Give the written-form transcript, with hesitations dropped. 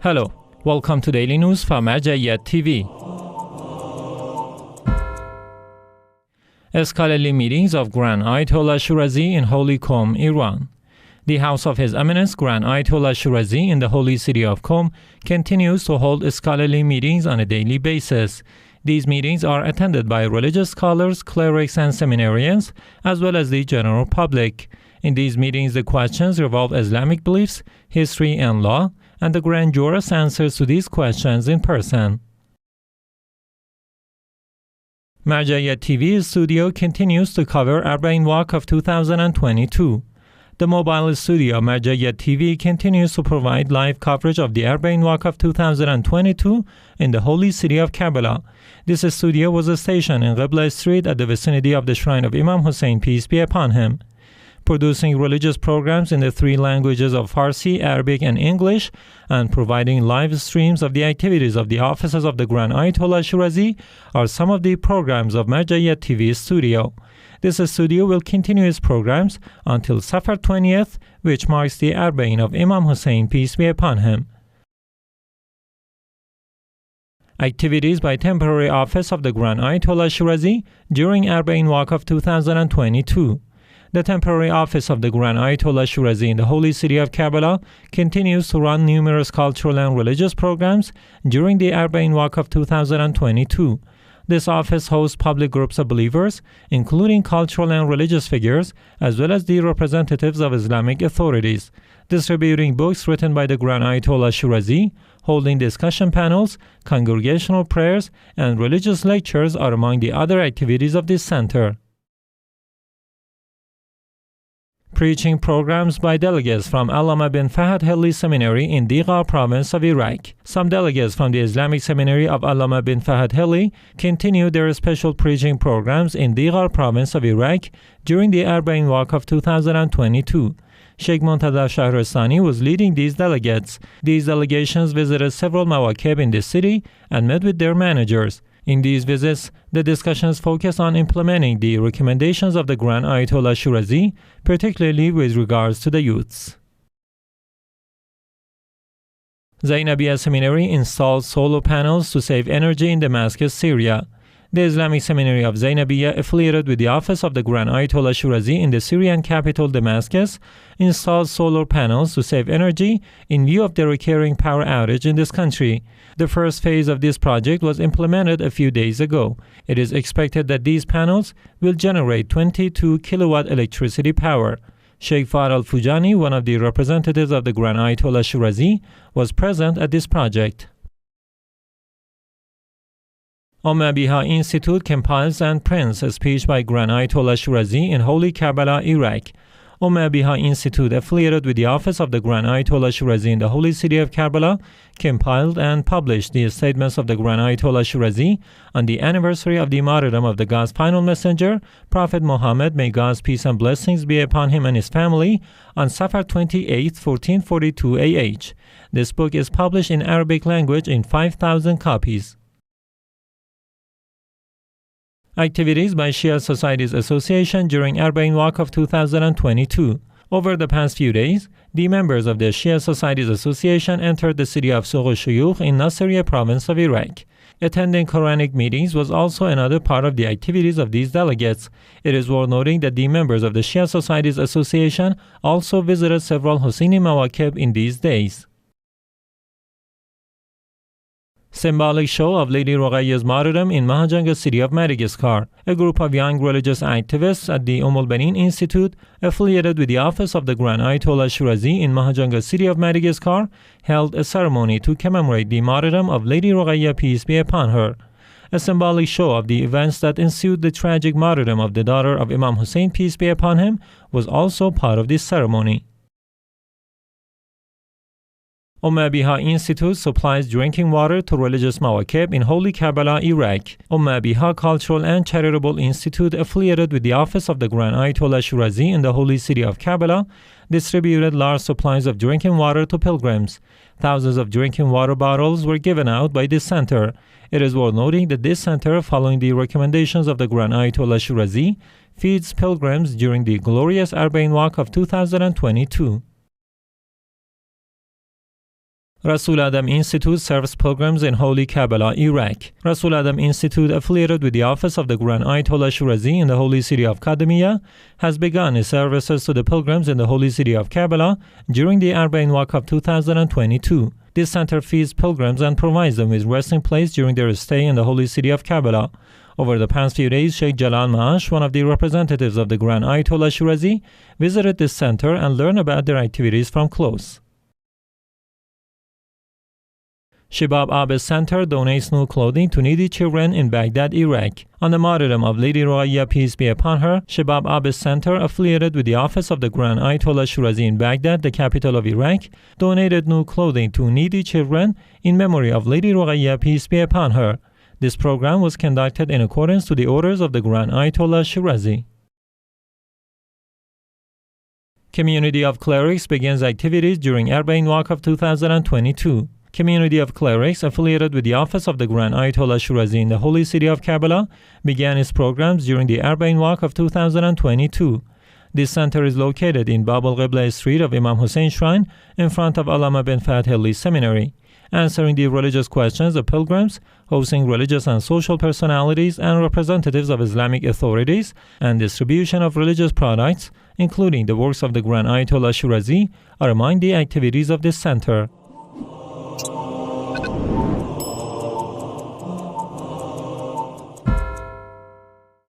Hello, welcome to Daily News from Marjaeyat TV. Scholarly meetings of Grand Ayatollah Shirazi in Holy Qom, Iran. The House of His Eminence Grand Ayatollah Shirazi in the holy city of Qom continues to hold scholarly meetings on a daily basis. These meetings are attended by religious scholars, clerics, and seminarians, as well as the general public. In these meetings, the questions revolve Islamic beliefs, history, and law, and the Grand Jurist answers to these questions in person. Marjaeyat TV Studio continues to cover Arbaeen Walk of 2022. The mobile studio of Marjaeyat TV continues to provide live coverage of the Arbaeen Walk of 2022 in the holy city of Karbala. This studio was stationed in Qibla Street at the vicinity of the shrine of Imam Hussein, peace be upon him. Producing religious programs in the three languages of Farsi, Arabic, and English, and providing live streams of the activities of the offices of the Grand Ayatollah Shirazi are some of the programs of Marjaeyat TV Studio. This studio will continue its programs until Safar 20th, which marks the Arbaeen of Imam Hussein, peace be upon him. Activities by temporary office of the Grand Ayatollah Shirazi during Arbaeen Walk of 2022. The temporary office of the Grand Ayatollah Shirazi in the holy city of Karbala continues to run numerous cultural and religious programs during the Arbaeen Walk of 2022. This office hosts public groups of believers, including cultural and religious figures, as well as the representatives of Islamic authorities, distributing books written by the Grand Ayatollah Shirazi, holding discussion panels, congregational prayers, and religious lectures are among the other activities of this center. Preaching programs by delegates from Allama bin Fahd Seminary in Digar province of Iraq. Some delegates from the Islamic Seminary of Allama bin Fahd Hilli continued their special preaching programs in Digar province of Iraq during the Arbaeen Walk of 2022. Sheikh Montazar Shahristani was leading these delegates. These delegations visited several Mawakib in the city and met with their managers. In these visits, the discussions focused on implementing the recommendations of the Grand Ayatollah Shirazi, particularly with regards to the youths. Zainabiya Seminary installs solar panels to save energy in Damascus, Syria. The Islamic Seminary of Zainabiya, affiliated with the office of the Grand Ayatollah Shirazi in the Syrian capital Damascus, installs solar panels to save energy in view of the recurring power outage in this country. The first phase of this project was implemented a few days ago. It is expected that these panels will generate 22 kilowatt electricity power. Sheikh Fahad al-Fujani, one of the representatives of the Grand Ayatollah Shirazi, was present at this project. Omabiha Institute compiles and prints a speech by Grand Ayatollah Shirazi in Holy Karbala, Iraq. Omabiha Institute, affiliated with the office of the Grand Ayatollah Shirazi in the holy city of Karbala, compiled and published the statements of the Grand Ayatollah Shirazi on the anniversary of the martyrdom of the God's final messenger, Prophet Muhammad, may God's peace and blessings be upon him and his family, on Safar 28, 1442 AH. This book is published in Arabic language in 5,000 copies. Activities by Shia Societies Association during Arbaeen Walk of 2022. Over the past few days, the members of the Shia Societies Association entered the city of Suq al-Shuyukh in Nasiriyah province of Iraq. Attending Quranic meetings was also another part of the activities of these delegates. It is worth noting that the members of the Shia Societies Association also visited several Husseini Mawakib in these days. Symbolic show of Lady Raeyas' martyrdom in Mahajanga city of Madagascar. A group of young religious activists at the Allama Institute, affiliated with the office of the Grand Ayatollah Shirazi in Mahajanga city of Madagascar, held a ceremony to commemorate the martyrdom of Lady Roqayah, peace be upon her. A symbolic show of the events that ensued the tragic martyrdom of the daughter of Imam Hussein, peace be upon him, was also part of this ceremony. Omabiha Institute supplies drinking water to religious Mawakib in Holy Karbala, Iraq. Omabiha Cultural and Charitable Institute, affiliated with the office of the Grand Ayatollah Shirazi in the holy city of Karbala, distributed large supplies of drinking water to pilgrims. Thousands of drinking water bottles were given out by this center. It is worth noting that this center, following the recommendations of the Grand Ayatollah Shirazi, feeds pilgrims during the glorious Arbaeen Walk of 2022. Rasuladam Institute serves pilgrims in Holy Karbala, Iraq. Rasuladam Institute, affiliated with the office of the Grand Ayatollah Shirazi in the holy city of Qadimiyya, has begun its services to the pilgrims in the holy city of Karbala during the Arbaeen Walk of 2022. This center feeds pilgrims and provides them with resting place during their stay in the holy city of Karbala. Over the past few days, Sheikh Jalal Maash, one of the representatives of the Grand Ayatollah Shirazi, visited this center and learned about their activities from close. Shebab Abyss Center donates new clothing to needy children in Baghdad, Iraq. On the martyrdom of Lady Raeyas, peace be upon her, Shebab Abyss Center, affiliated with the office of the Grand Ayatollah Shirazi in Baghdad, the capital of Iraq, donated new clothing to needy children in memory of Lady Roqayah, peace be upon her. This program was conducted in accordance to the orders of the Grand Ayatollah Shirazi. Community of Clerics begins activities during Arbaeen Walk of 2022. Community of Clerics, affiliated with the office of the Grand Ayatollah Shirazi in the holy city of Karbala, began its programs during the Arbaeen Walk of 2022. This center is located in Bab al-Qibla Street of Imam Hussein Shrine in front of Allama bin Fahd Seminary, answering the religious questions of pilgrims, hosting religious and social personalities and representatives of Islamic authorities, and distribution of religious products, including the works of the Grand Ayatollah Shirazi, are among the activities of this center.